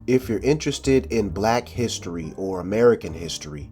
If you're interested in Black history or American history,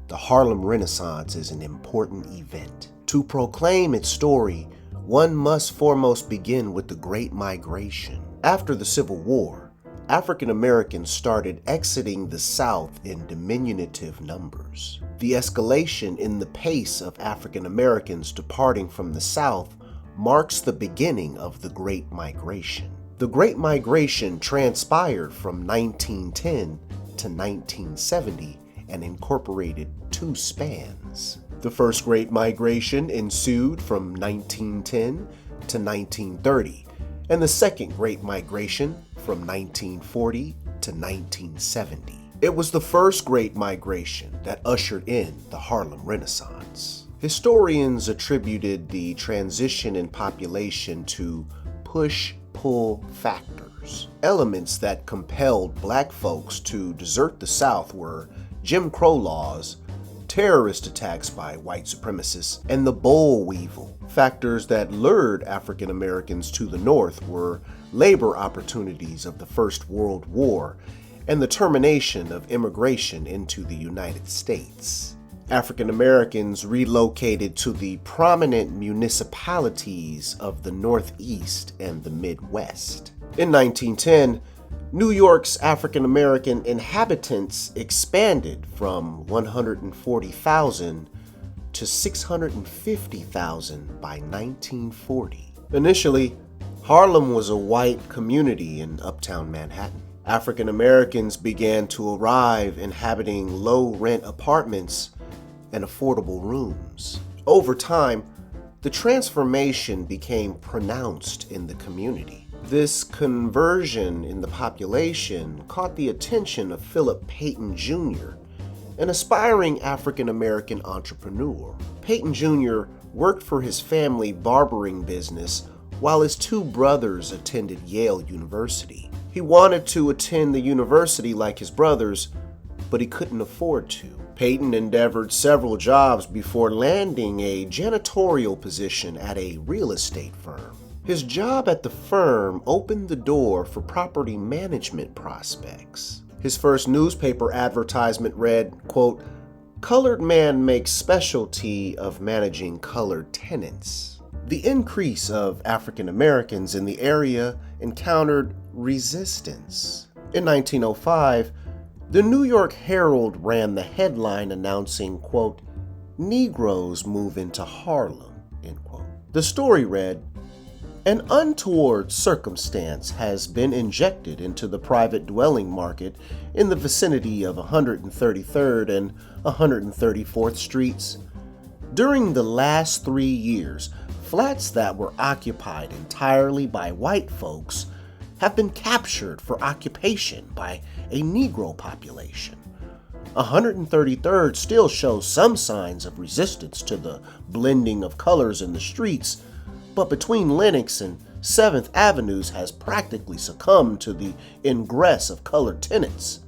the Harlem Renaissance is an important event. To proclaim its story, one must foremost begin with the Great Migration. After the Civil War, African Americans started exiting the South in diminutive numbers. The escalation in the pace of African Americans departing from the South marks the beginning of the Great Migration. The Great Migration transpired from 1910 to 1970 and incorporated two spans. The first Great Migration ensued from 1910 to 1930, and the second Great Migration from 1940 to 1970. It was the first Great Migration that ushered in the Harlem Renaissance. Historians attributed the transition in population to push-pull factors. Elements that compelled Black folks to desert the South were Jim Crow laws, terrorist attacks by white supremacists, and the boll weevil. Factors that lured African Americans to the North were labor opportunities of the First World War and the termination of immigration into the United States. African Americans relocated to the prominent municipalities of the Northeast and the Midwest. In 1910, New York's African American inhabitants expanded from 140,000 to 650,000 by 1940. Initially, Harlem was a white community in uptown Manhattan. African Americans began to arrive inhabiting low-rent apartments and affordable rooms. Over time, the transformation became pronounced in the community. This conversion in the population caught the attention of Payton Jr., an aspiring African-American entrepreneur. Payton Jr. worked for his family barbering business while his two brothers attended Yale University. He wanted to attend the university like his brothers, but he couldn't afford to. Payton endeavored several jobs before landing a janitorial position at a real estate firm. His job at the firm opened the door for property management prospects. His first newspaper advertisement read, quote, "Colored man makes specialty of managing colored tenants." The increase of African Americans in the area encountered resistance. In 1905, the New York Herald ran the headline announcing, quote, "Negroes move into Harlem," end quote. The story read, "An untoward circumstance has been injected into the private dwelling market in the vicinity of 133rd and 134th Streets. During the last 3 years, flats that were occupied entirely by white folks have been captured for occupation by a Negro population. 133rd still shows some signs of resistance to the blending of colors in the streets, but between Lenox and 7th Avenues has practically succumbed to the ingress of colored tenants.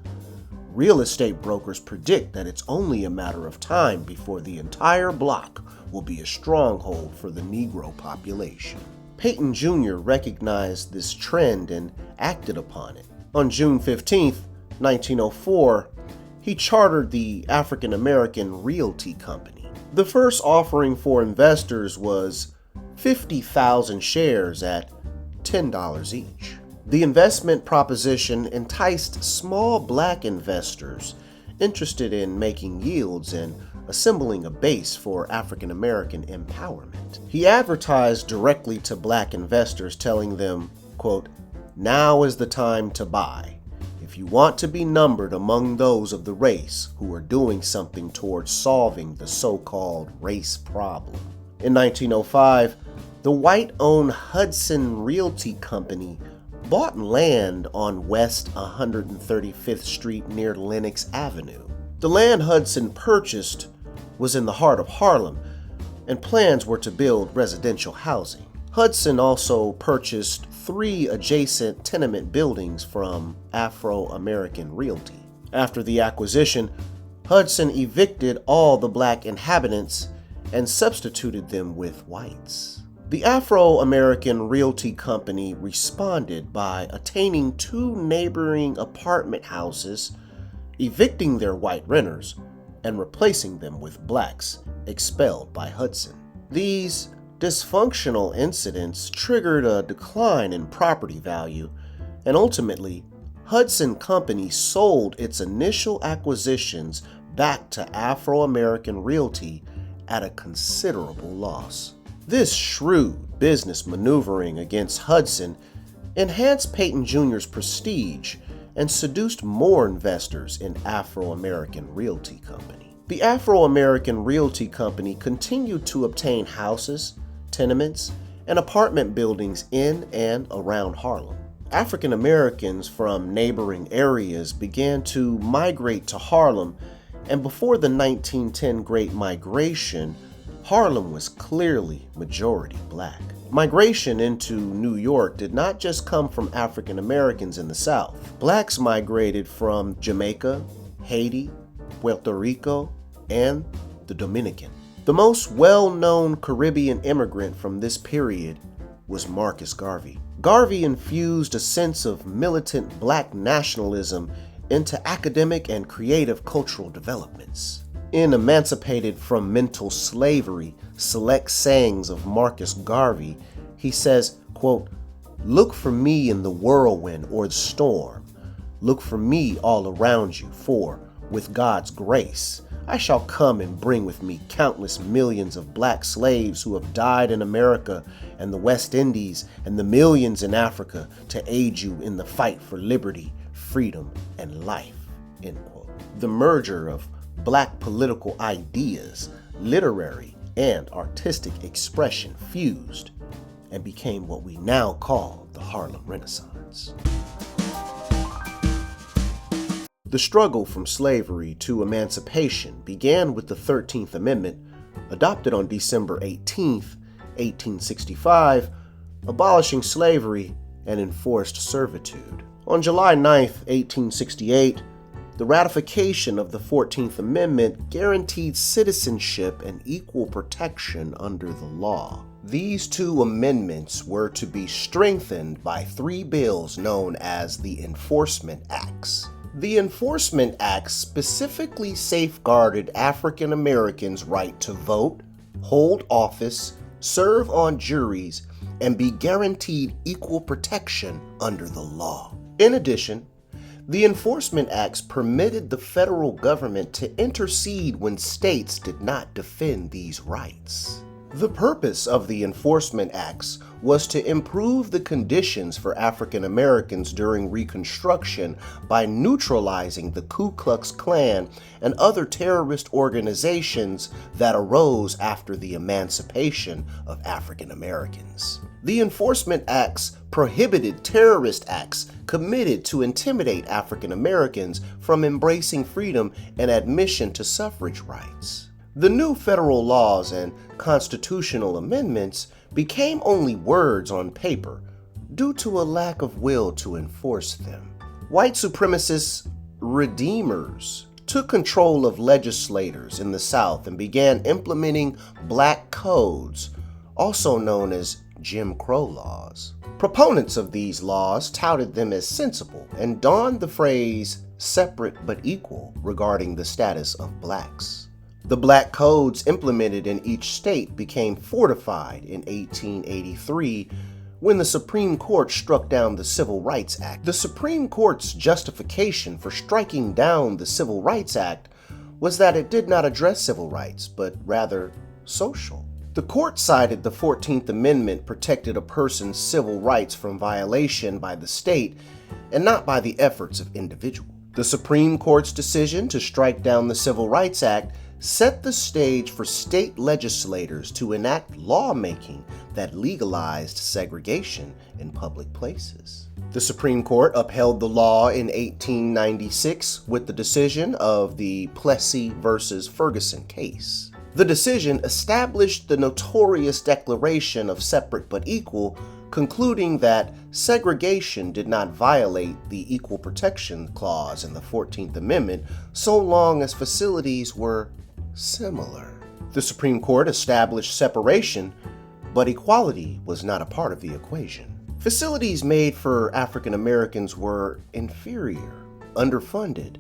Real estate brokers predict that it's only a matter of time before the entire block will be a stronghold for the Negro population." Payton Jr. recognized this trend and acted upon it. On June 15, 1904, he chartered the African American Realty Company. The first offering for investors was 50,000 shares at $10 each. The investment proposition enticed small Black investors interested in making yields and assembling a base for African American empowerment. He advertised directly to Black investors, telling them, quote, "Now is the time to buy, if you want to be numbered among those of the race who are doing something towards solving the so-called race problem." In 1905, the white-owned Hudson Realty Company bought land on West 135th Street near Lenox Avenue. The land Hudson purchased was in the heart of Harlem, and plans were to build residential housing. Hudson also purchased 3 adjacent tenement buildings from Afro-American Realty. After the acquisition, Hudson evicted all the Black inhabitants and substituted them with whites. The Afro-American Realty Company responded by attaining 2 neighboring apartment houses, evicting their white renters, and replacing them with blacks expelled by Hudson. These dysfunctional incidents triggered a decline in property value, and ultimately, Hudson Company sold its initial acquisitions back to Afro-American Realty at a considerable loss. This shrewd business maneuvering against Hudson enhanced Payton Jr.'s prestige and seduced more investors in Afro-American Realty Company. The Afro-American Realty Company continued to obtain houses, tenements, and apartment buildings in and around Harlem. African Americans from neighboring areas began to migrate to Harlem, and before the 1910 Great Migration, Harlem was clearly majority black. Migration into New York did not just come from African Americans in the South. Blacks migrated from Jamaica, Haiti, Puerto Rico, and the Dominican. The most well-known Caribbean immigrant from this period was Marcus Garvey. Garvey infused a sense of militant black nationalism into academic and creative cultural developments. In Emancipated from Mental Slavery, Select Sayings of Marcus Garvey, he says, quote, "Look for me in the whirlwind or the storm. Look for me all around you, for, with God's grace, I shall come and bring with me countless millions of black slaves who have died in America and the West Indies and the millions in Africa to aid you in the fight for liberty, freedom, and life." End quote. The merger of black political ideas, literary, and artistic expression fused and became what we now call the Harlem Renaissance. The struggle from slavery to emancipation began with the 13th Amendment, adopted on December 18, 1865, abolishing slavery and enforced servitude. On July 9, 1868, the ratification of the 14th Amendment guaranteed citizenship and equal protection under the law. These 2 amendments were to be strengthened by 3 bills known as the Enforcement Acts. The Enforcement Acts specifically safeguarded African Americans' right to vote, hold office, serve on juries, and be guaranteed equal protection under the law. In addition, the Enforcement Acts permitted the federal government to intercede when states did not defend these rights. The purpose of the Enforcement Acts was to improve the conditions for African Americans during Reconstruction by neutralizing the Ku Klux Klan and other terrorist organizations that arose after the emancipation of African Americans. The Enforcement Acts prohibited terrorist acts committed to intimidate African Americans from embracing freedom and admission to suffrage rights. The new federal laws and constitutional amendments became only words on paper due to a lack of will to enforce them. White supremacist redeemers took control of legislators in the South and began implementing black codes, also known as Jim Crow laws. Proponents of these laws touted them as sensible and donned the phrase separate but equal regarding the status of blacks. The black codes implemented in each state became fortified in 1883 when the Supreme Court struck down the Civil Rights Act. The Supreme Court's justification for striking down the Civil Rights Act was that it did not address civil rights, but rather social. The court cited the 14th Amendment protected a person's civil rights from violation by the state and not by the efforts of individuals. The Supreme Court's decision to strike down the Civil Rights Act set the stage for state legislators to enact lawmaking that legalized segregation in public places. The Supreme Court upheld the law in 1896 with the decision of the Plessy versus Ferguson case. The decision established the notorious Declaration of Separate but Equal, concluding that segregation did not violate the Equal Protection Clause in the 14th Amendment so long as facilities were similar. The Supreme Court established separation but equality was not a part of the equation. Facilities made for African Americans were inferior, underfunded,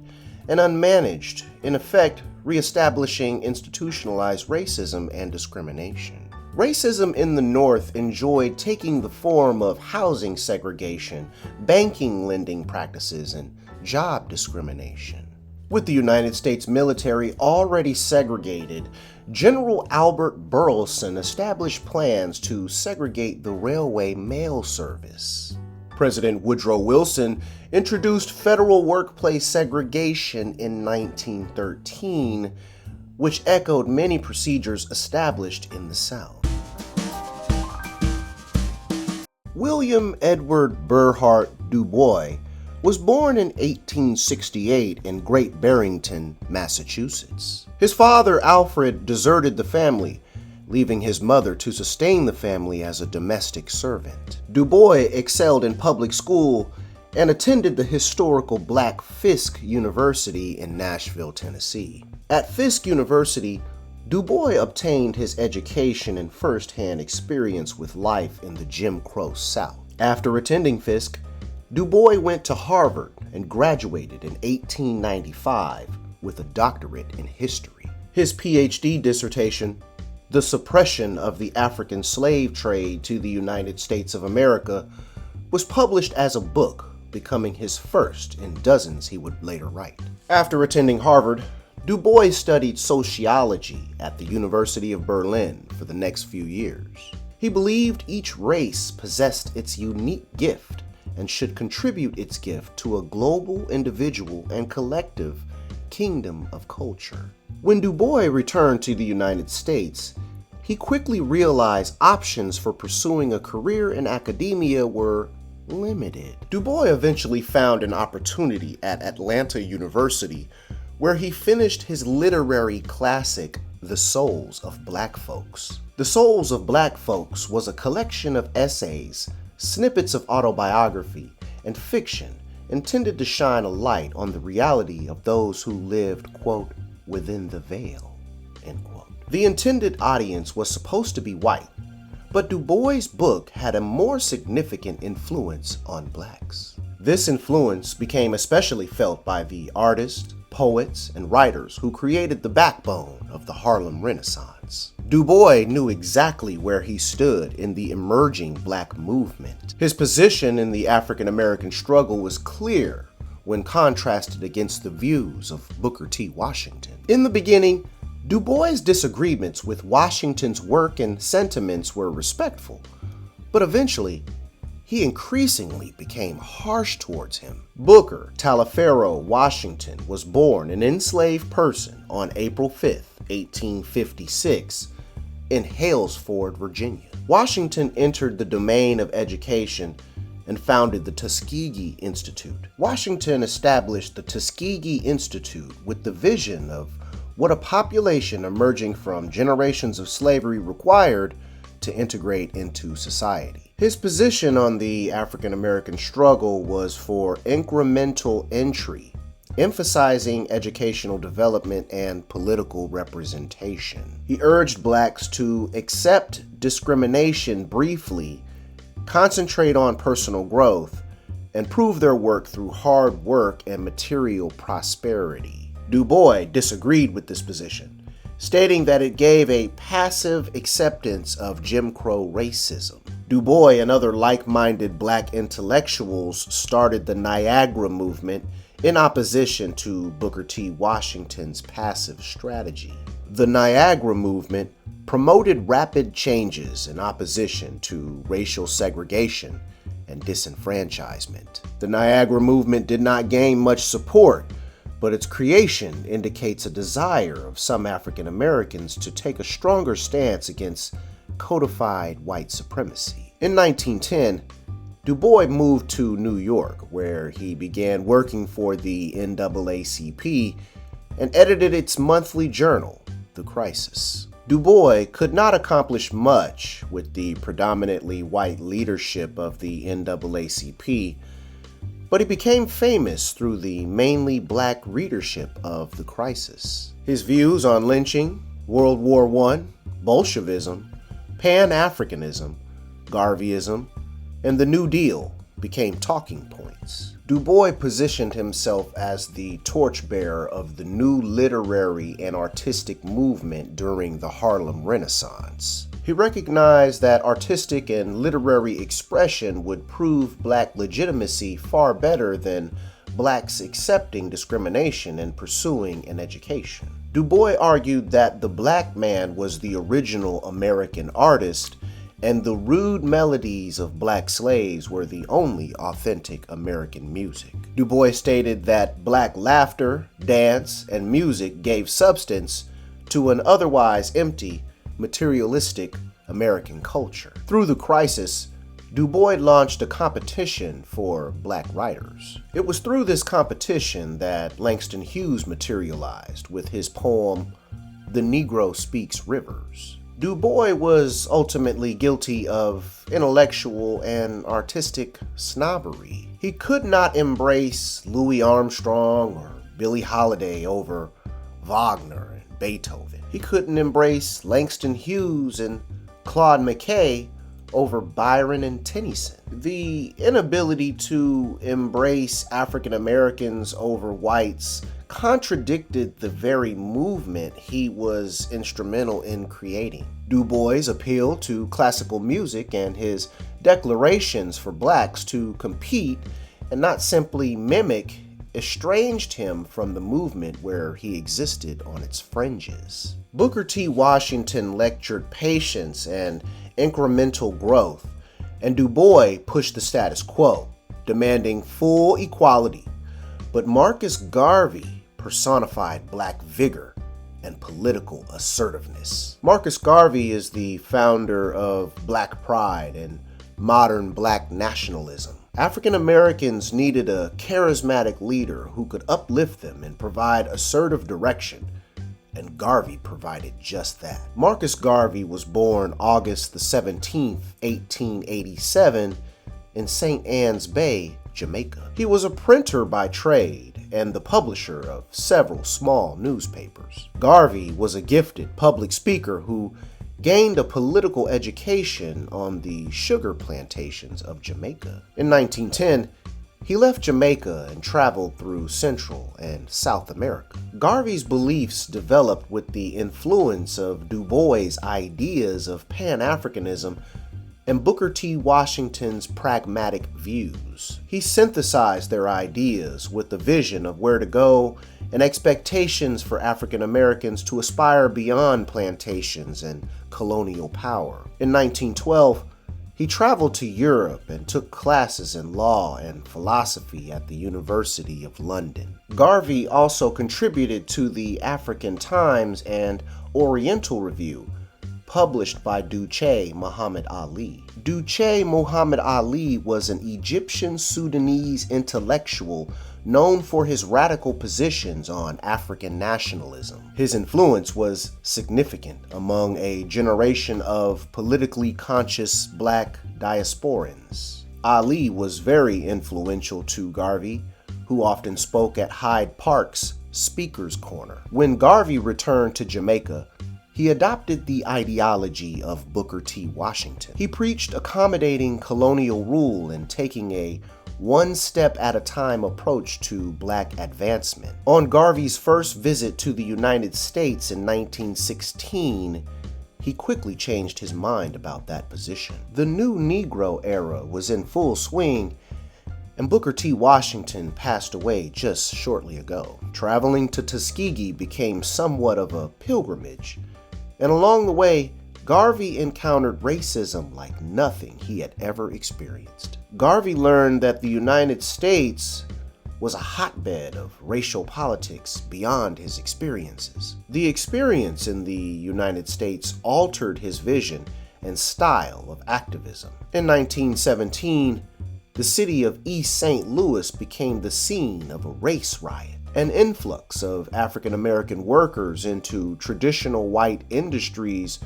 and unmanaged, in effect reestablishing institutionalized racism and discrimination. Racism in the North enjoyed taking the form of housing segregation, banking lending practices, and job discrimination. With the United States military already segregated, General Albert Burleson established plans to segregate the railway mail service. President Woodrow Wilson introduced federal workplace segregation in 1913, which echoed many procedures established in the South. William Edward Burghardt Du Bois was born in 1868 in Great Barrington, Massachusetts. His father, Alfred, deserted the family, leaving his mother to sustain the family as a domestic servant. Du Bois excelled in public school and attended the historical Black Fisk University in Nashville, Tennessee. At Fisk University, Du Bois obtained his education and first-hand experience with life in the Jim Crow South. After attending Fisk, Du Bois went to Harvard and graduated in 1895 with a doctorate in history. His PhD dissertation, The Suppression of the African Slave Trade to the United States of America, was published as a book, becoming his first in dozens he would later write. After attending Harvard, Du Bois studied sociology at the University of Berlin for the next few years. He believed each race possessed its unique gift and should contribute its gift to a global, individual, and collective kingdom of culture. When Du Bois returned to the United States, he quickly realized options for pursuing a career in academia were limited. Du Bois eventually found an opportunity at Atlanta University, where he finished his literary classic, The Souls of Black Folks. The Souls of Black Folks was a collection of essays, snippets of autobiography, and fiction intended to shine a light on the reality of those who lived, quote, within the veil, end quote. The intended audience was supposed to be white, but Du Bois' book had a more significant influence on blacks. This influence became especially felt by the artists, poets, and writers who created the backbone of the Harlem Renaissance. Du Bois knew exactly where he stood in the emerging black movement. His position in the African American struggle was clear when contrasted against the views of Booker T. Washington. In the beginning, Du Bois' disagreements with Washington's work and sentiments were respectful, but eventually, he increasingly became harsh towards him. Booker Taliaferro Washington was born an enslaved person on April 5, 1856, in Halesford, Virginia. Washington entered the domain of education and founded the Tuskegee Institute. Washington established the Tuskegee Institute with the vision of what a population emerging from generations of slavery required to integrate into society. His position on the African American struggle was for incremental entry, emphasizing educational development and political representation. He urged blacks to accept discrimination briefly, concentrate on personal growth, and prove their work through hard work and material prosperity. Du Bois disagreed with this position, stating that it gave a passive acceptance of Jim Crow racism. Du Bois and other like-minded black intellectuals started the Niagara movement in opposition to Booker T. Washington's passive strategy. The Niagara movement promoted rapid changes in opposition to racial segregation and disenfranchisement. The Niagara movement did not gain much support, but its creation indicates a desire of some African Americans to take a stronger stance against codified white supremacy. In 1910, Du Bois moved to New York, where he began working for the NAACP and edited its monthly journal, The Crisis. Du Bois could not accomplish much with the predominantly white leadership of the NAACP, but he became famous through the mainly black readership of The Crisis. His views on lynching, World War I, Bolshevism, Pan-Africanism, Garveyism, and the New Deal became talking points. Du Bois positioned himself as the torchbearer of the new literary and artistic movement during the Harlem Renaissance. He recognized that artistic and literary expression would prove Black legitimacy far better than Blacks accepting discrimination and pursuing an education. Du Bois argued that the Black man was the original American artist, and the rude melodies of Black slaves were the only authentic American music. Du Bois stated that Black laughter, dance, and music gave substance to an otherwise empty, materialistic American culture. Through the crisis, Du Bois launched a competition for Black writers. It was through this competition that Langston Hughes materialized with his poem, The Negro Speaks Rivers. Du Bois was ultimately guilty of intellectual and artistic snobbery. He could not embrace Louis Armstrong or Billie Holiday over Wagner and Beethoven. He couldn't embrace Langston Hughes and Claude McKay over Byron and Tennyson. The inability to embrace African Americans over whites contradicted the very movement he was instrumental in creating. Du Bois' appeal to classical music and his declarations for Blacks to compete and not simply mimic estranged him from the movement where he existed on its fringes. Booker T. Washington lectured patience and incremental growth, and Du Bois pushed the status quo, demanding full equality. But Marcus Garvey personified Black vigor and political assertiveness. Marcus Garvey is the founder of Black Pride and modern Black nationalism. African Americans needed a charismatic leader who could uplift them and provide assertive direction, and Garvey provided just that. Marcus Garvey was born August the 17th, 1887 in St. Ann's Bay, Jamaica. He was a printer by trade and the publisher of several small newspapers. Garvey was a gifted public speaker who gained a political education on the sugar plantations of Jamaica. In 1910, he left Jamaica and traveled through Central and South America. Garvey's beliefs developed with the influence of Du Bois' ideas of Pan-Africanism and Booker T. Washington's pragmatic views. He synthesized their ideas with the vision of where to go and expectations for African Americans to aspire beyond plantations and colonial power. In 1912, he traveled to Europe and took classes in law and philosophy at the University of London. Garvey also contributed to the African Times and Oriental Review, published by Duche Muhammad Ali. Duche Muhammad Ali was an Egyptian Sudanese intellectual known for his radical positions on African nationalism. His influence was significant among a generation of politically conscious Black diasporans. Ali was very influential to Garvey, who often spoke at Hyde Park's Speaker's Corner. When Garvey returned to Jamaica, he adopted the ideology of Booker T. Washington. He preached accommodating colonial rule and taking a one-step-at-a-time approach to Black advancement. On Garvey's first visit to the United States in 1916, he quickly changed his mind about that position. The new Negro era was in full swing, and Booker T. Washington passed away just shortly ago. Traveling to Tuskegee became somewhat of a pilgrimage, and along the way, Garvey encountered racism like nothing he had ever experienced. Garvey learned that the United States was a hotbed of racial politics beyond his experiences. The experience in the United States altered his vision and style of activism. In 1917, the city of East St. Louis became the scene of a race riot. An influx of African American workers into traditional white industries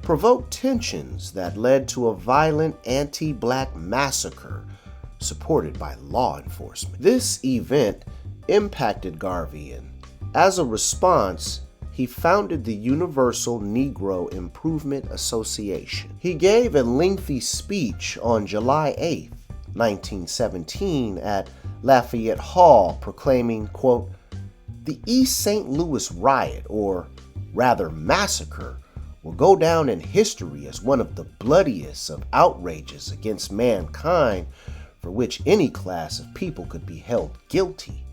provoked tensions that led to a violent anti-Black massacre supported by law enforcement. This event impacted Garvey, and as a response, he founded the Universal Negro Improvement Association. He gave a lengthy speech on July 8, 1917 at Lafayette Hall proclaiming, quote, "The East St. Louis riot, or rather massacre, will go down in history as one of the bloodiest of outrages against mankind for which any class of people could be held guilty.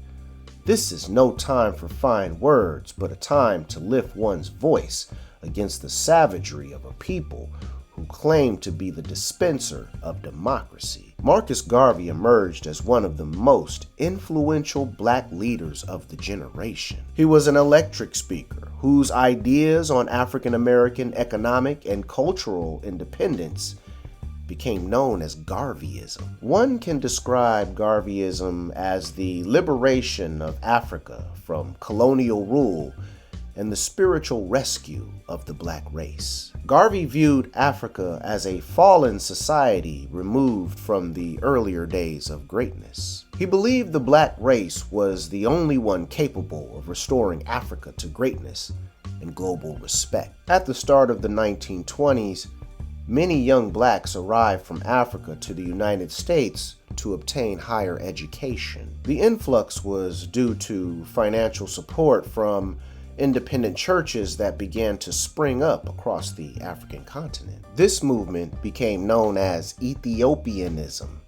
This is no time for fine words, but a time to lift one's voice against the savagery of a people who claim to be the dispenser of democracy." Marcus Garvey emerged as one of the most influential black leaders of the generation. He was an electric speaker whose ideas on African American economic and cultural independence became known as Garveyism. One can describe Garveyism as the liberation of Africa from colonial rule and the spiritual rescue of the black race. Garvey viewed Africa as a fallen society removed from the earlier days of greatness. He believed the black race was the only one capable of restoring Africa to greatness and global respect. At the start of the 1920s, many young blacks arrived from Africa to the United States to obtain higher education. The influx was due to financial support from independent churches that began to spring up across the African continent. This movement became known as Ethiopianism,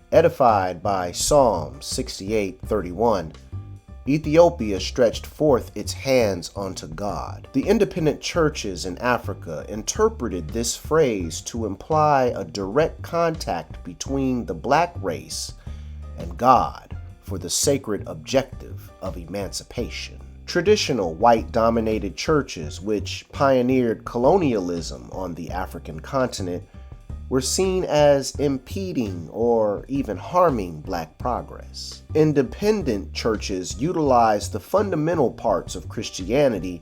edified by Psalm 68:31. Ethiopia stretched forth its hands unto God. The independent churches in Africa interpreted this phrase to imply a direct contact between the black race and God for the sacred objective of emancipation. Traditional white-dominated churches, which pioneered colonialism on the African continent, were seen as impeding or even harming black progress. Independent churches utilized the fundamental parts of Christianity,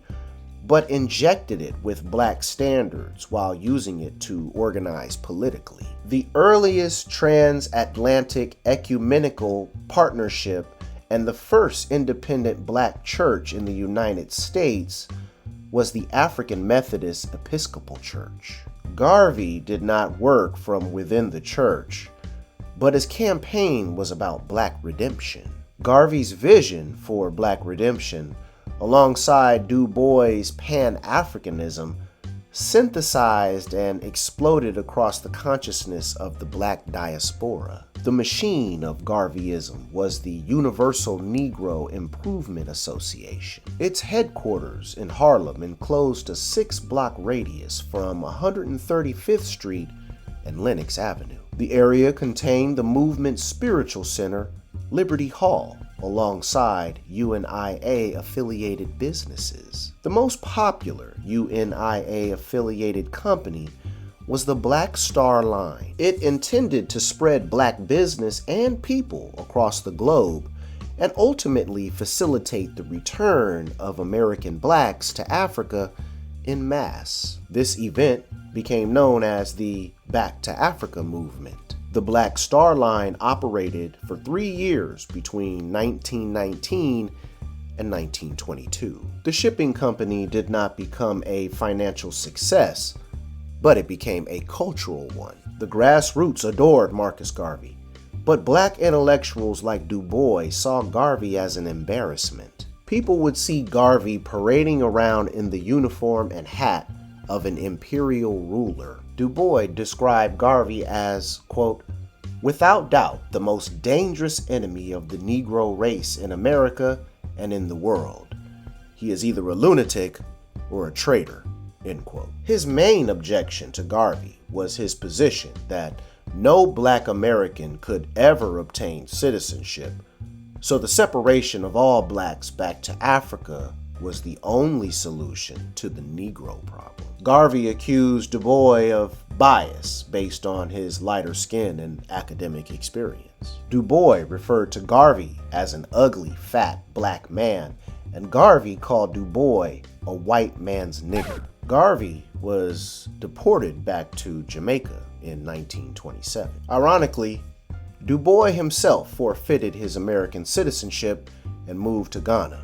but injected it with black standards while using it to organize politically. The earliest transatlantic ecumenical partnership and the first independent black church in the United States was the African Methodist Episcopal Church. Garvey did not work from within the church, but his campaign was about black redemption. Garvey's vision for black redemption, alongside Du Bois' Pan-Africanism, synthesized and exploded across the consciousness of the black diaspora. The machine of Garveyism was the Universal Negro Improvement Association. Its headquarters in Harlem enclosed a 6-block radius from 135th Street and Lenox Avenue. The area contained the movement's spiritual center, Liberty Hall, alongside UNIA-affiliated businesses. The most popular UNIA-affiliated company was the Black Star Line. It intended to spread black business and people across the globe and ultimately facilitate the return of American blacks to Africa en masse. This event became known as the Back to Africa movement. The Black Star Line operated for 3 years between 1919 and 1922. The shipping company did not become a financial success, but it became a cultural one. The grassroots adored Marcus Garvey, but black intellectuals like Du Bois saw Garvey as an embarrassment. People would see Garvey parading around in the uniform and hat of an imperial ruler. Du Bois described Garvey as, quote, "without doubt the most dangerous enemy of the Negro race in America and in the world. He is either a lunatic or a traitor," end quote. His main objection to Garvey was his position that no black American could ever obtain citizenship, so the separation of all blacks back to Africa was the only solution to the Negro problem. Garvey accused Du Bois of bias based on his lighter skin and academic experience. Du Bois referred to Garvey as an ugly, fat black man, and Garvey called Du Bois a white man's nigger. Garvey was deported back to Jamaica in 1927. Ironically, Du Bois himself forfeited his American citizenship and moved to Ghana.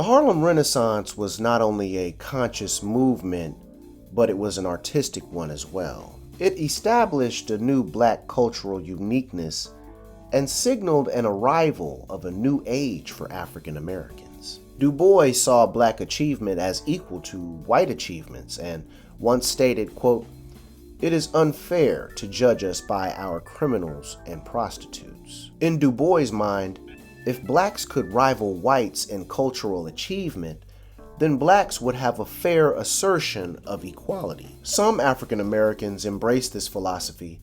The Harlem Renaissance was not only a conscious movement, but it was an artistic one as well. It established a new black cultural uniqueness and signaled an arrival of a new age for African Americans. Du Bois saw black achievement as equal to white achievements and once stated, quote, "It is unfair to judge us by our criminals and prostitutes." In Du Bois' mind, if blacks could rival whites in cultural achievement, then blacks would have a fair assertion of equality. Some African Americans embraced this philosophy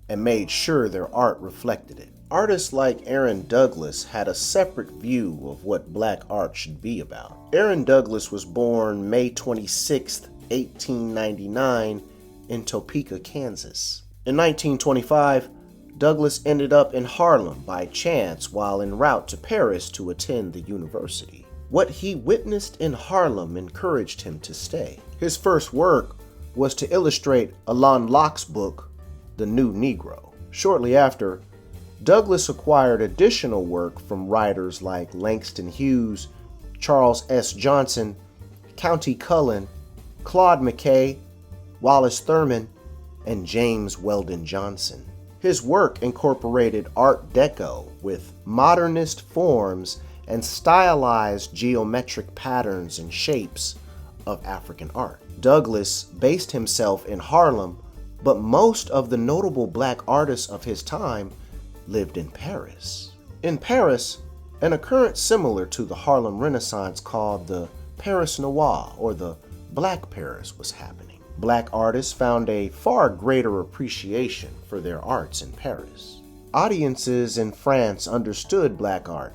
and made sure their art reflected it. Artists like Aaron Douglas had a separate view of what black art should be about. Aaron Douglas was born May 26, 1899 in Topeka, Kansas. In 1925, Douglas ended up in Harlem by chance while en route to Paris to attend the university. What he witnessed in Harlem encouraged him to stay. His first work was to illustrate Alain Locke's book, The New Negro. Shortly after, Douglas acquired additional work from writers like Langston Hughes, Charles S. Johnson, Countee Cullen, Claude McKay, Wallace Thurman, and James Weldon Johnson. His work incorporated Art Deco with modernist forms and stylized geometric patterns and shapes of African art. Douglas based himself in Harlem, but most of the notable black artists of his time lived in Paris. In Paris, an occurrence similar to the Harlem Renaissance called the Paris Noir, or the Black Paris, was happening. Black artists found a far greater appreciation for their arts in Paris. Audiences in France understood black art,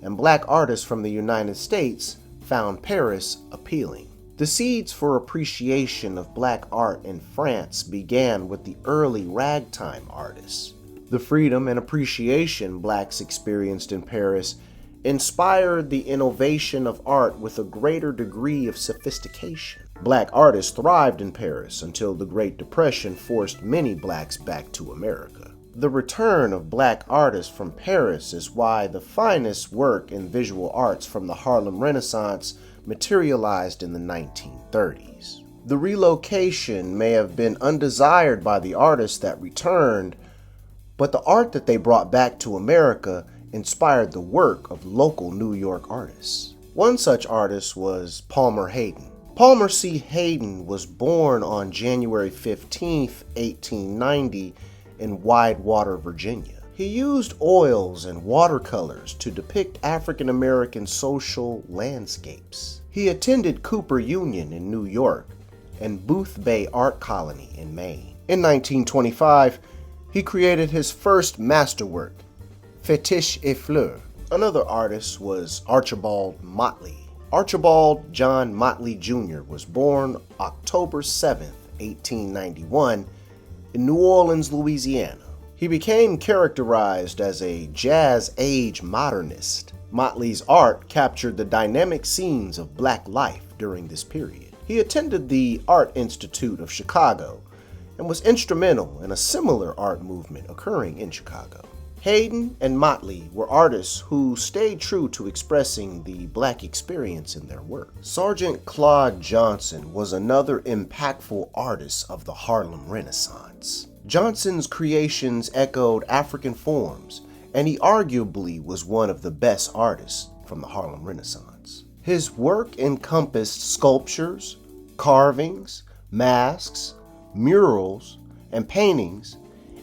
and black artists from the United States found Paris appealing. The seeds for appreciation of black art in France began with the early ragtime artists. The freedom and appreciation blacks experienced in Paris inspired the innovation of art with a greater degree of sophistication. Black artists thrived in Paris until the Great Depression forced many blacks back to America. The return of black artists from Paris is why the finest work in visual arts from the Harlem Renaissance materialized in the 1930s. The relocation may have been undesired by the artists that returned, but the art that they brought back to America inspired the work of local New York artists. One such artist was Palmer Hayden. Palmer C. Hayden was born on January 15, 1890 in Widewater, Virginia. He used oils and watercolors to depict African American social landscapes. He attended Cooper Union in New York and Booth Bay Art Colony in Maine. In 1925, he created his first masterwork, Fétiche et Fleurs. Another artist was Archibald Motley. Archibald John Motley Jr. was born October 7, 1891, in New Orleans, Louisiana. He became characterized as a Jazz Age modernist. Motley's art captured the dynamic scenes of black life during this period. He attended the Art Institute of Chicago and was instrumental in a similar art movement occurring in Chicago. Hayden and Motley were artists who stayed true to expressing the black experience in their work. Sergeant Claude Johnson was another impactful artist of the Harlem Renaissance. Johnson's creations echoed African forms, and he arguably was one of the best artists from the Harlem Renaissance. His work encompassed sculptures, carvings, masks, murals, and paintings,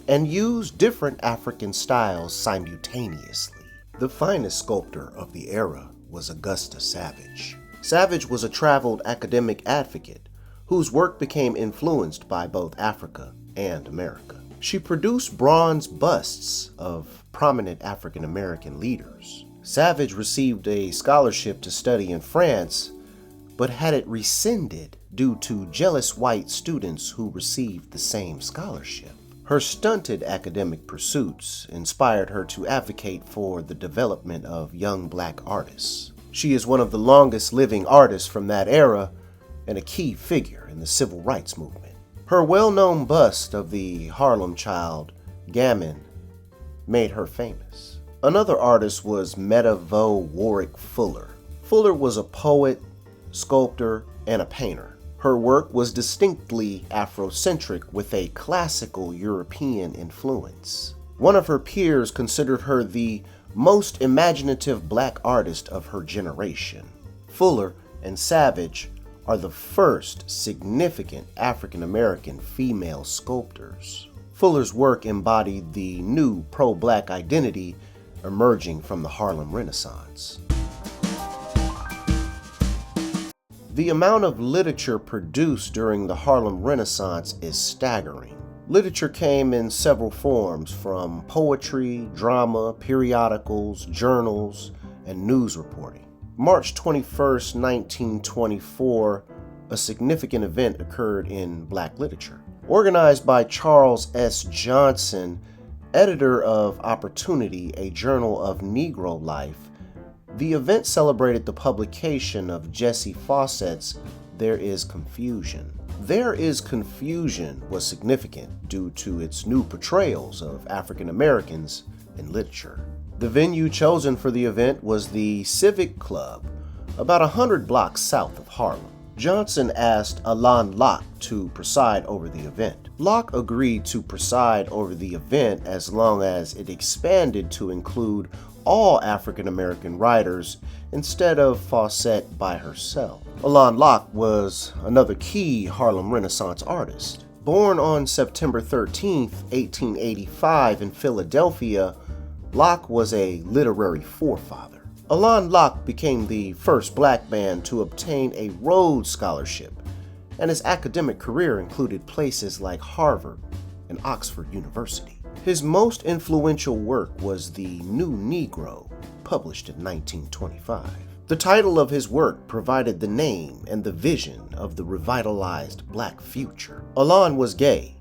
and used different African styles simultaneously. The finest sculptor of the era was Augusta Savage. Savage was a traveled academic advocate whose work became influenced by both Africa and America. She produced bronze busts of prominent African American leaders. Savage received a scholarship to study in France, but had it rescinded due to jealous white students who received the same scholarship. Her stunted academic pursuits inspired her to advocate for the development of young black artists. She is one of the longest living artists from that era and a key figure in the civil rights movement. Her well-known bust of the Harlem child, Gammon, made her famous. Another artist was Meta Vo Warwick Fuller. Fuller was a poet, sculptor, and a painter. Her work was distinctly Afrocentric with a classical European influence. One of her peers considered her the most imaginative black artist of her generation. Fuller and Savage are the first significant African-American female sculptors. Fuller's work embodied the new pro-black identity emerging from the Harlem Renaissance. The amount of literature produced during the Harlem Renaissance is staggering. Literature came in several forms, from poetry, drama, periodicals, journals, and news reporting. March 21st, 1924, a significant event occurred in Black literature. Organized by Charles S. Johnson, editor of Opportunity, a journal of Negro life, the event celebrated the publication of Jessie Fawcett's There Is Confusion. There Is Confusion was significant due to its new portrayals of African Americans in literature. The venue chosen for the event was the Civic Club, about 100 blocks south of Harlem. Johnson asked Alain Locke to preside over the event. Locke agreed to preside over the event as long as it expanded to include all African American writers instead of Fawcett by herself. Alain Locke was another key Harlem Renaissance artist. Born on September 13, 1885 in Philadelphia, Locke was a literary forefather. Alain Locke became the first black man to obtain a Rhodes Scholarship, and his academic career included places like Harvard and Oxford University. His most influential work was The New Negro, published in 1925. The title of his work provided the name and the vision of the revitalized black future. Alain was gay,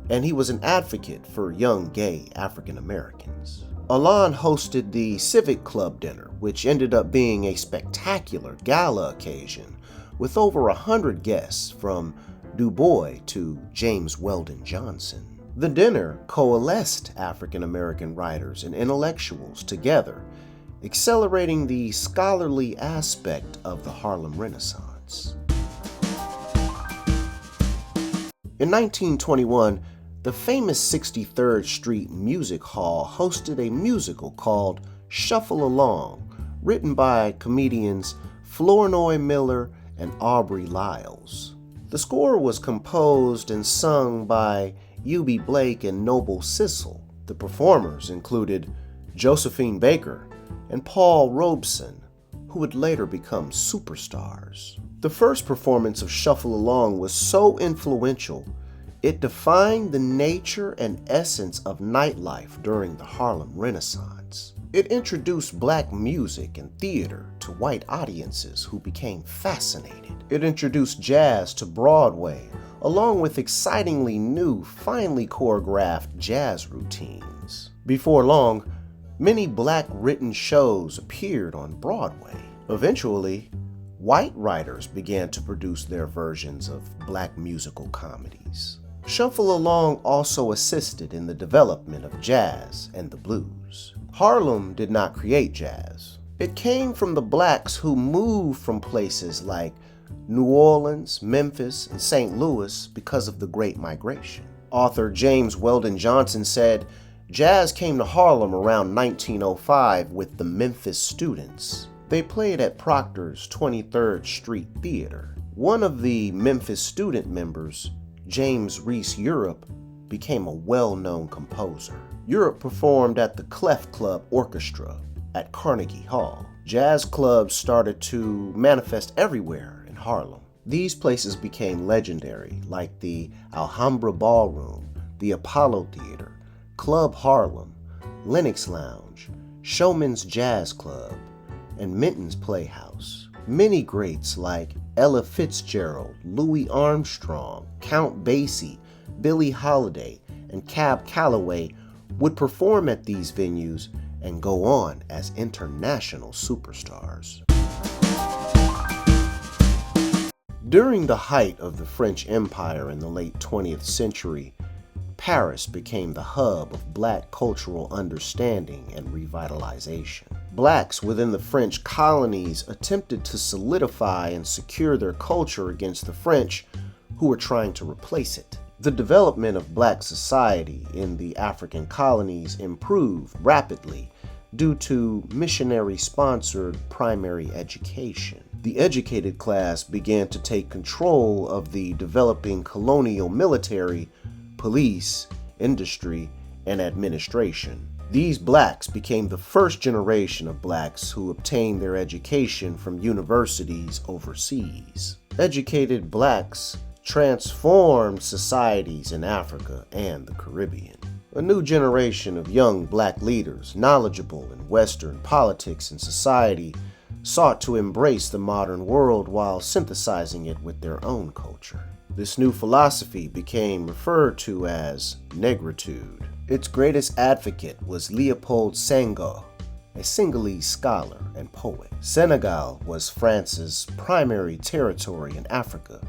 and he was an advocate for young gay African Americans. Alain hosted the Civic Club dinner, which ended up being a spectacular gala occasion with over 100 guests from Du Bois to James Weldon Johnson. The dinner coalesced African American writers and intellectuals together, accelerating the scholarly aspect of the Harlem Renaissance. In 1921, the famous 63rd Street Music Hall hosted a musical called Shuffle Along, written by comedians Flournoy Miller and Aubrey Lyles. The score was composed and sung by Eubie Blake and Noble Sissle. The performers included Josephine Baker and Paul Robeson, who would later become superstars. The first performance of Shuffle Along was so influential, it defined the nature and essence of nightlife during the Harlem Renaissance. It introduced black music and theater to white audiences who became fascinated. It introduced jazz to Broadway, along with excitingly new, finely choreographed jazz routines. Before long, many black written shows appeared on Broadway. Eventually, white writers began to produce their versions of black musical comedies. Shuffle Along also assisted in the development of jazz and the blues. Harlem did not create jazz. It came from the blacks who moved from places like New Orleans, Memphis, and St. Louis because of the Great Migration. Author James Weldon Johnson said, "Jazz came to Harlem around 1905 with the Memphis Students. They played at Proctor's 23rd Street Theater. One of the Memphis student members, James Reese Europe, became a well-known composer. Europe performed at the Clef Club Orchestra at Carnegie Hall. Jazz clubs started to manifest everywhere in Harlem. These places became legendary, like the Alhambra Ballroom, the Apollo Theater, Club Harlem, Lenox Lounge, Showman's Jazz Club, and Minton's Playhouse. Many greats like Ella Fitzgerald, Louis Armstrong, Count Basie, Billie Holiday, and Cab Calloway would perform at these venues and go on as international superstars. During the height of the French Empire in the late 20th century, Paris became the hub of black cultural understanding and revitalization. blacks within the French colonies attempted to solidify and secure their culture against the French, who were trying to replace it. The development of black society in the African colonies improved rapidly due to missionary-sponsored primary education. The educated class began to take control of the developing colonial military, police, industry, and administration. These blacks became the first generation of blacks who obtained their education from universities overseas. Educated blacks transformed societies in Africa and the Caribbean. A new generation of young black leaders, knowledgeable in Western politics and society, sought to embrace the modern world while synthesizing it with their own culture. This new philosophy became referred to as negritude. Its greatest advocate was Léopold Senghor, a Senegalese scholar and poet. Senegal was France's primary territory in Africa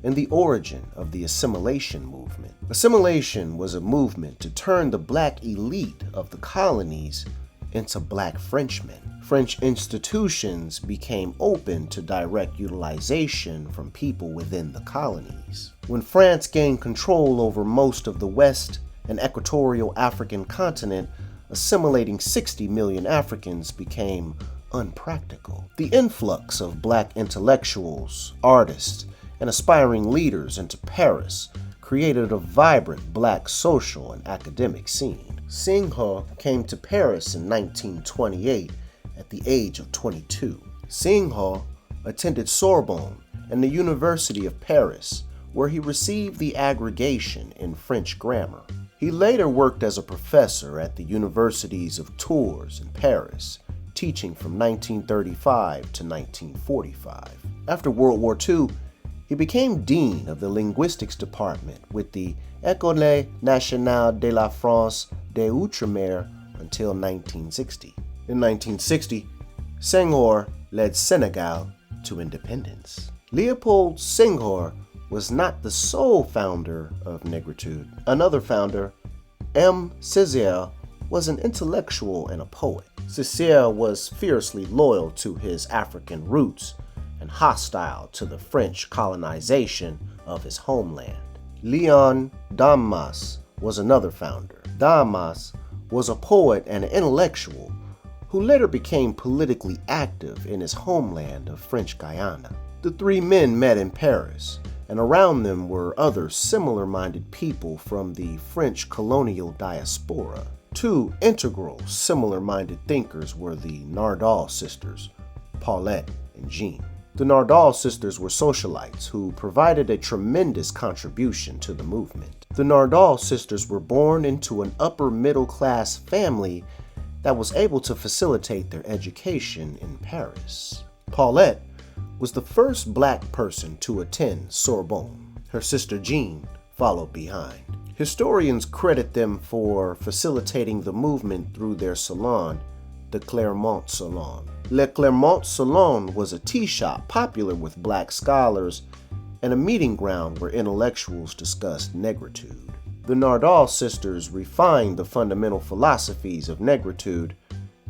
and the origin of the assimilation movement. Assimilation was a movement to turn the black elite of the colonies into black Frenchmen. French institutions became open to direct utilization from people within the colonies. When France gained control over most of the West and equatorial African continent, assimilating 60 million Africans became unpractical. The influx of black intellectuals, artists, and aspiring leaders into Paris created a vibrant black social and academic scene. Senghor came to Paris in 1928 at the age of 22. Senghor attended Sorbonne and the University of Paris, where he received the agrégation in French grammar. He later worked as a professor at the universities of Tours and Paris, teaching from 1935 to 1945. After World War II, he became dean of the linguistics department with the École nationale de la France des Outre-mer until 1960. In 1960, Senghor led Senegal to independence. Léopold Senghor was not the sole founder of negritude. Another founder, M. Césaire, was an intellectual and a poet. Césaire was fiercely loyal to his African roots and hostile to the French colonization of his homeland. Léon Damas was another founder. Damas was a poet and an intellectual who later became politically active in his homeland of French Guiana. The three men met in Paris, and around them were other similar-minded people from the French colonial diaspora. Two integral similar-minded thinkers were the Nardal sisters, Paulette and Jean. The Nardal sisters were socialites who provided a tremendous contribution to the movement. The Nardal sisters were born into an upper-middle-class family that was able to facilitate their education in Paris. Paulette was the first black person to attend Sorbonne. Her sister Jean followed behind. Historians credit them for facilitating the movement through their salon, the Clermont Salon. Le Clermont Salon was a tea shop popular with black scholars and a meeting ground where intellectuals discussed negritude. The Nardal sisters refined the fundamental philosophies of negritude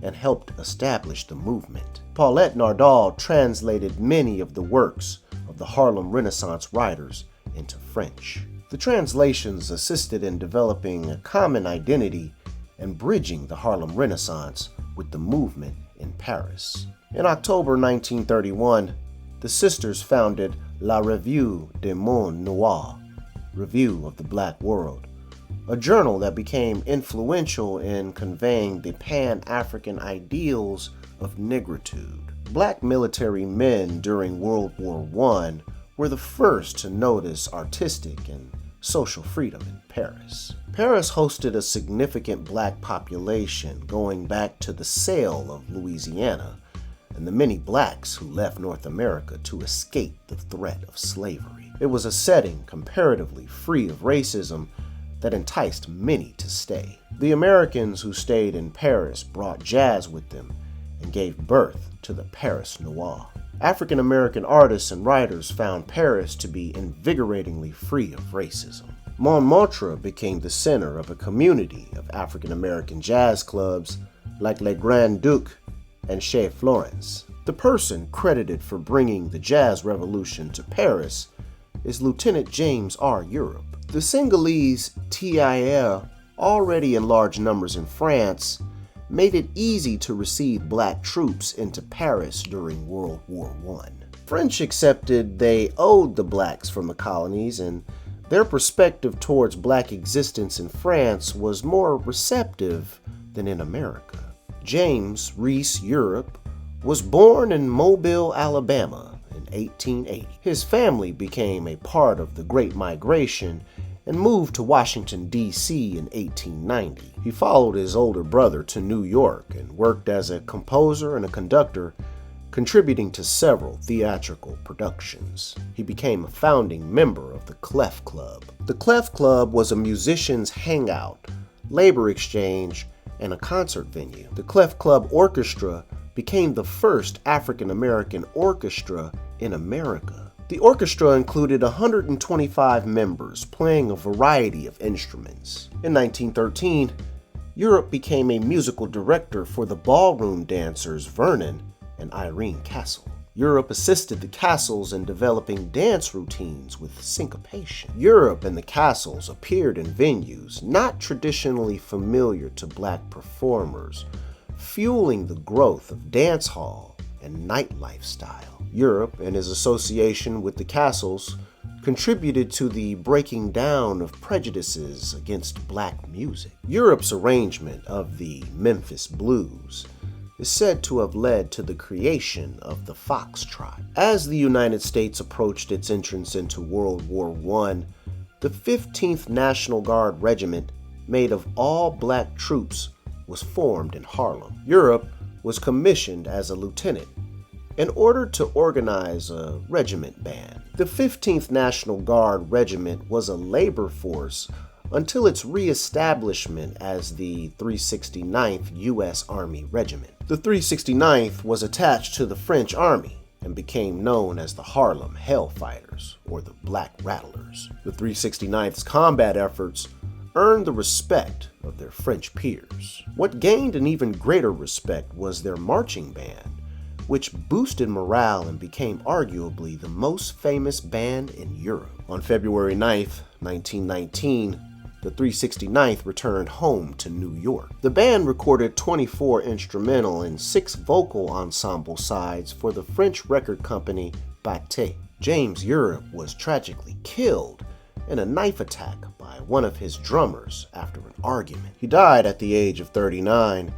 and helped establish the movement. Paulette Nardal translated many of the works of the Harlem Renaissance writers into French. The translations assisted in developing a common identity and bridging the Harlem Renaissance with the movement in Paris. In October 1931, the sisters founded La Revue du Monde Noir, Review of the Black World, a journal that became influential in conveying the Pan-African ideals of negritude. Black military men during World War I were the first to notice artistic and social freedom in Paris. Paris hosted a significant black population going back to the sale of Louisiana and the many blacks who left North America to escape the threat of slavery. It was a setting comparatively free of racism that enticed many to stay. The Americans who stayed in Paris brought jazz with them and gave birth to the Paris Noir. African American artists and writers found Paris to be invigoratingly free of racism. Montmartre became the center of a community of African American jazz clubs like Le Grand Duc and Chez Florence. The person credited for bringing the jazz revolution to Paris is Lieutenant James R. Europe. The Senegalese TIR, already in large numbers in France, made it easy to receive black troops into Paris during World War I. French accepted they owed the blacks from the colonies, and their perspective towards black existence in France was more receptive than in America. James Reese Europe was born in Mobile, Alabama in 1880. His family became a part of the Great Migration and moved to Washington, D.C. in 1890. He followed his older brother to New York and worked as a composer and a conductor, contributing to several theatrical productions. He became a founding member of the Clef Club. The Clef Club was a musician's hangout, labor exchange, and a concert venue. The Clef Club Orchestra became the first African-American orchestra in America. The orchestra included 125 members playing a variety of instruments. In 1913, Europe became a musical director for the ballroom dancers Vernon and Irene Castle. Europe assisted the Castles in developing dance routines with syncopation. Europe and the Castles appeared in venues not traditionally familiar to black performers, fueling the growth of dance hall and nightlife style. Europe and his association with the Castles contributed to the breaking down of prejudices against black music. Europe's arrangement of the Memphis Blues is said to have led to the creation of the foxtrot. As the United States approached its entrance into World War I, the 15th National Guard Regiment, made of all black troops, was formed in Harlem. Europe was commissioned as a lieutenant in order to organize a regiment band. The 15th National Guard Regiment was a labor force until its reestablishment as the 369th U.S. Army Regiment. The 369th was attached to the French Army and became known as the Harlem Hellfighters, or the Black Rattlers. The 369th's combat efforts earned the respect of their French peers. What gained an even greater respect was their marching band, which boosted morale and became arguably the most famous band in Europe. On February 9th, 1919, the 369th returned home to New York. The band recorded 24 instrumental and 6 vocal ensemble sides for the French record company Bate. James Europe was tragically killed in a knife attack by one of his drummers after an argument. He died at the age of 39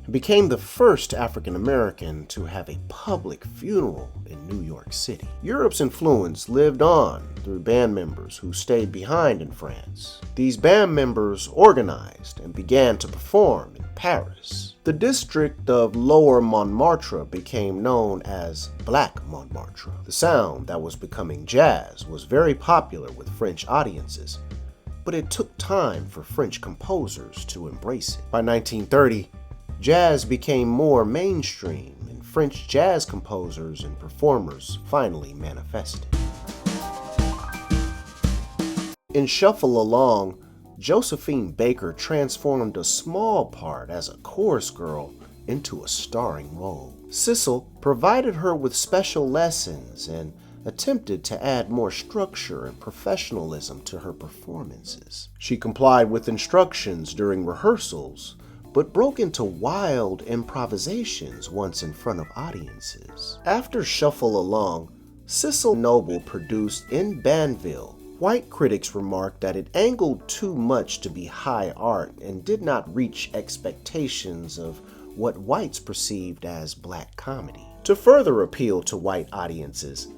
and became the first African American to have a public funeral in New York City. Europe's influence lived on through band members who stayed behind in France. These band members organized and began to perform in Paris. The district of Lower Montmartre became known as Black Montmartre. The sound that was becoming jazz was very popular with French audiences, but it took time for French composers to embrace it. By 1930, jazz became more mainstream, and French jazz composers and performers finally manifested. In Shuffle Along, Josephine Baker transformed a small part as a chorus girl into a starring role. Sissel provided her with special lessons and attempted to add more structure and professionalism to her performances. She complied with instructions during rehearsals, but broke into wild improvisations once in front of audiences. After Shuffle Along, Sissel Noble produced In Banville. White critics remarked that it angled too much to be high art and did not reach expectations of what whites perceived as black comedy. To further appeal to white audiences,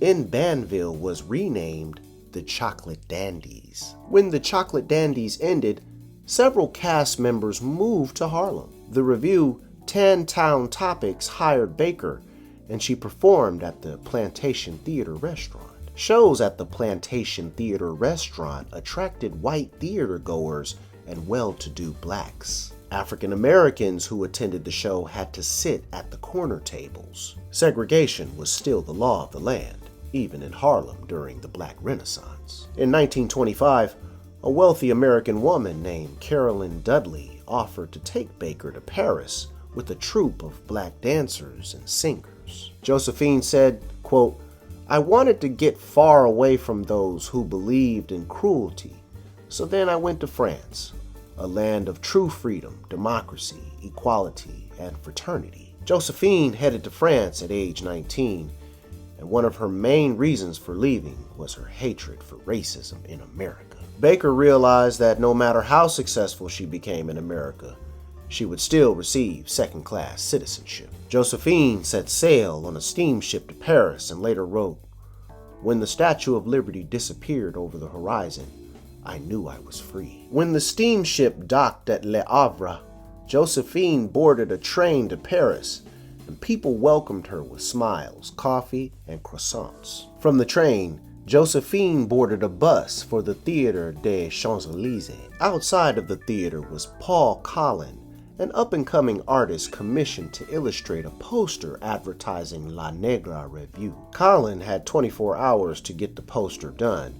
In Banville was renamed The Chocolate Dandies. When The Chocolate Dandies ended, several cast members moved to Harlem. The review Tantown Topics hired Baker, and she performed at the Plantation Theater restaurant. Shows at the Plantation Theater restaurant attracted white theater goers and well-to-do blacks. African Americans who attended the show had to sit at the corner tables. Segregation was still the law of the land, even in Harlem during the Black Renaissance. In 1925, a wealthy American woman named Carolyn Dudley offered to take Baker to Paris with a troupe of black dancers and singers. Josephine said, quote, "I wanted to get far away from those who believed in cruelty, so then I went to France, a land of true freedom, democracy, equality, and fraternity." Josephine headed to France at age 19, and one of her main reasons for leaving was her hatred for racism in America. Baker realized that no matter how successful she became in America, she would still receive second-class citizenship. Josephine set sail on a steamship to Paris and later wrote, "When the Statue of Liberty disappeared over the horizon, I knew I was free." When the steamship docked at Le Havre, Josephine boarded a train to Paris, and people welcomed her with smiles, coffee, and croissants. From the train, Josephine boarded a bus for the Theatre des Champs-Élysées. Outside of the theater was Paul Collin, an up-and-coming artist commissioned to illustrate a poster advertising La Negra Revue. Collin had 24 hours to get the poster done,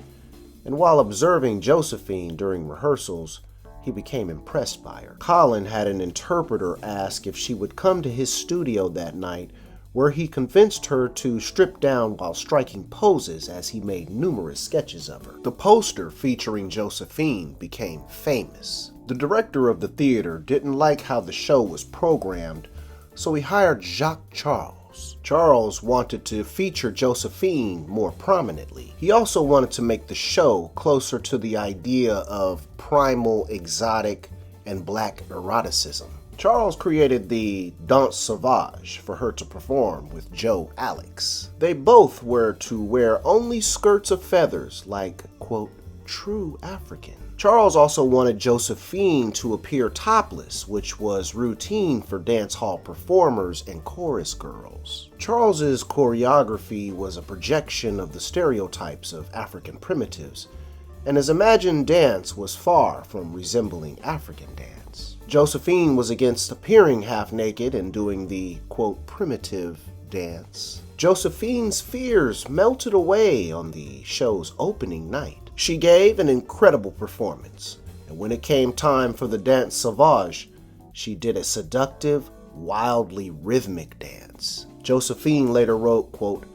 and while observing Josephine during rehearsals, he became impressed by her. Collin had an interpreter ask if she would come to his studio that night, where he convinced her to strip down while striking poses as he made numerous sketches of her. The poster featuring Josephine became famous. The director of the theater didn't like how the show was programmed, so he hired Jacques Charles. Charles wanted to feature Josephine more prominently. He also wanted to make the show closer to the idea of primal, exotic, and black eroticism. Charles created the Danse Sauvage for her to perform with Joe Alex. They both were to wear only skirts of feathers, like, quote, true African. Charles also wanted Josephine to appear topless, which was routine for dance hall performers and chorus girls. Charles's choreography was a projection of the stereotypes of African primitives, and his imagined dance was far from resembling African dance. Josephine was against appearing half-naked and doing the, quote, primitive dance. Josephine's fears melted away on the show's opening night. She gave an incredible performance, and when it came time for the Danse Sauvage, she did a seductive, wildly rhythmic dance. Josephine later wrote, quote,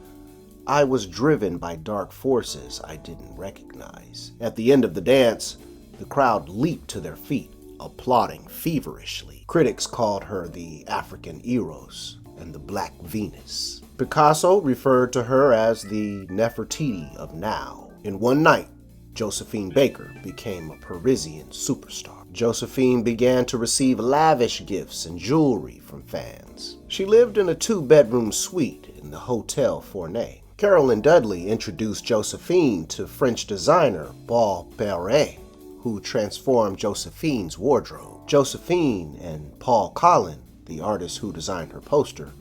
"I was driven by dark forces I didn't recognize." At the end of the dance, the crowd leaped to their feet, applauding feverishly. Critics called her the African Eros and the Black Venus. Picasso referred to her as the Nefertiti of now. In one night, Josephine Baker became a Parisian superstar. Josephine began to receive lavish gifts and jewelry from fans. She lived in a 2-bedroom suite in the Hotel Fournet. Carolyn Dudley introduced Josephine to French designer Paul Perret, who transformed Josephine's wardrobe. Josephine and Paul Collin, the artist who designed her poster,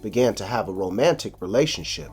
began to have a romantic relationship,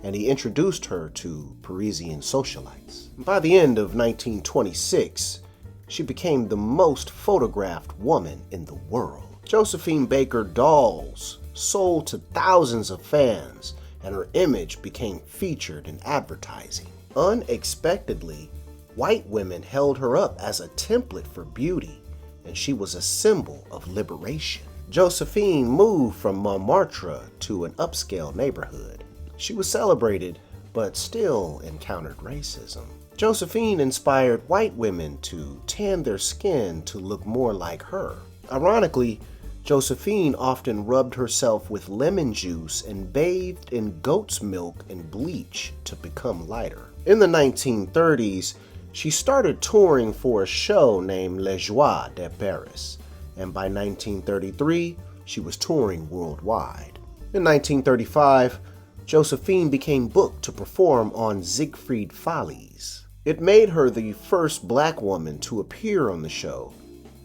and he introduced her to Parisian socialites. By the end of 1926, she became the most photographed woman in the world. Josephine Baker dolls sold to thousands of fans, and her image became featured in advertising. Unexpectedly, white women held her up as a template for beauty, and she was a symbol of liberation. Josephine moved from Montmartre to an upscale neighborhood. She was celebrated, but still encountered racism. Josephine inspired white women to tan their skin to look more like her. Ironically, Josephine often rubbed herself with lemon juice and bathed in goat's milk and bleach to become lighter. In the 1930s, she started touring for a show named Les Joies de Paris, and by 1933, she was touring worldwide. In 1935, Josephine became booked to perform on Siegfried Follies. It made her the first black woman to appear on the show,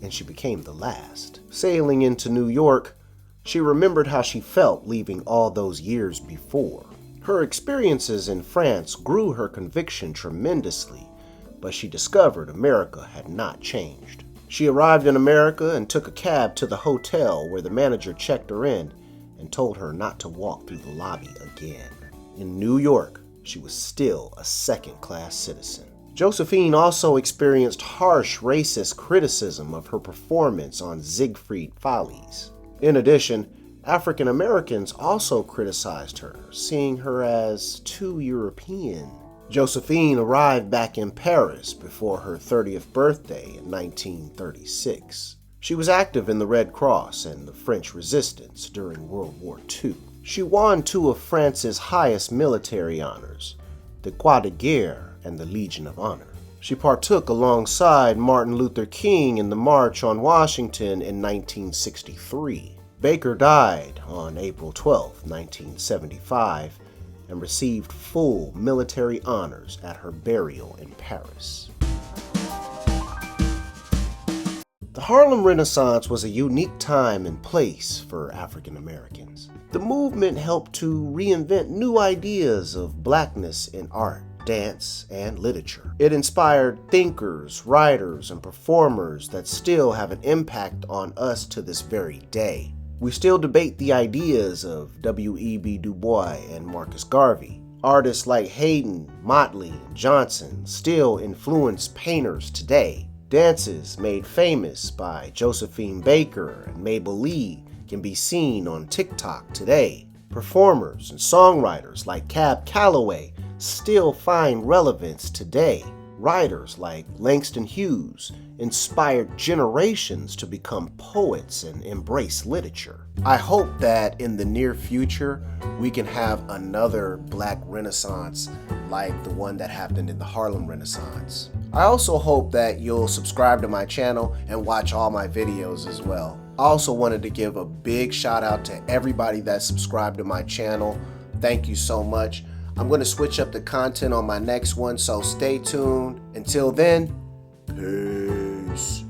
and she became the last. Sailing into New York, she remembered how she felt leaving all those years before. Her experiences in France grew her conviction tremendously, but she discovered America had not changed. She arrived in America and took a cab to the hotel where the manager checked her in and told her not to walk through the lobby again. In New York, she was still a second-class citizen. Josephine also experienced harsh racist criticism of her performance on Siegfried Follies. In addition, African Americans also criticized her, seeing her as too European. Josephine arrived back in Paris before her 30th birthday in 1936. She was active in the Red Cross and the French Resistance during World War II. She won two of France's highest military honors, the Croix de Guerre and the Legion of Honor. She partook alongside Martin Luther King in the March on Washington in 1963. Baker died on April 12, 1975, and received full military honors at her burial in Paris. The Harlem Renaissance was a unique time and place for African Americans. The movement helped to reinvent new ideas of blackness in art, dance, and literature. It inspired thinkers, writers, and performers that still have an impact on us to this very day. We still debate the ideas of W.E.B. Du Bois and Marcus Garvey. Artists like Hayden, Motley, and Johnson still influence painters today. Dances made famous by Josephine Baker and Mabel Lee can be seen on TikTok today. Performers and songwriters like Cab Calloway still find relevance today. Writers like Langston Hughes inspired generations to become poets and embrace literature. I hope that in the near future we can have another Black Renaissance like the one that happened in the Harlem Renaissance. I also hope that you'll subscribe to my channel and watch all my videos as well. I also wanted to give a big shout out to everybody that subscribed to my channel. Thank you so much. I'm going to switch up the content on my next one, so stay tuned. Until then, peace.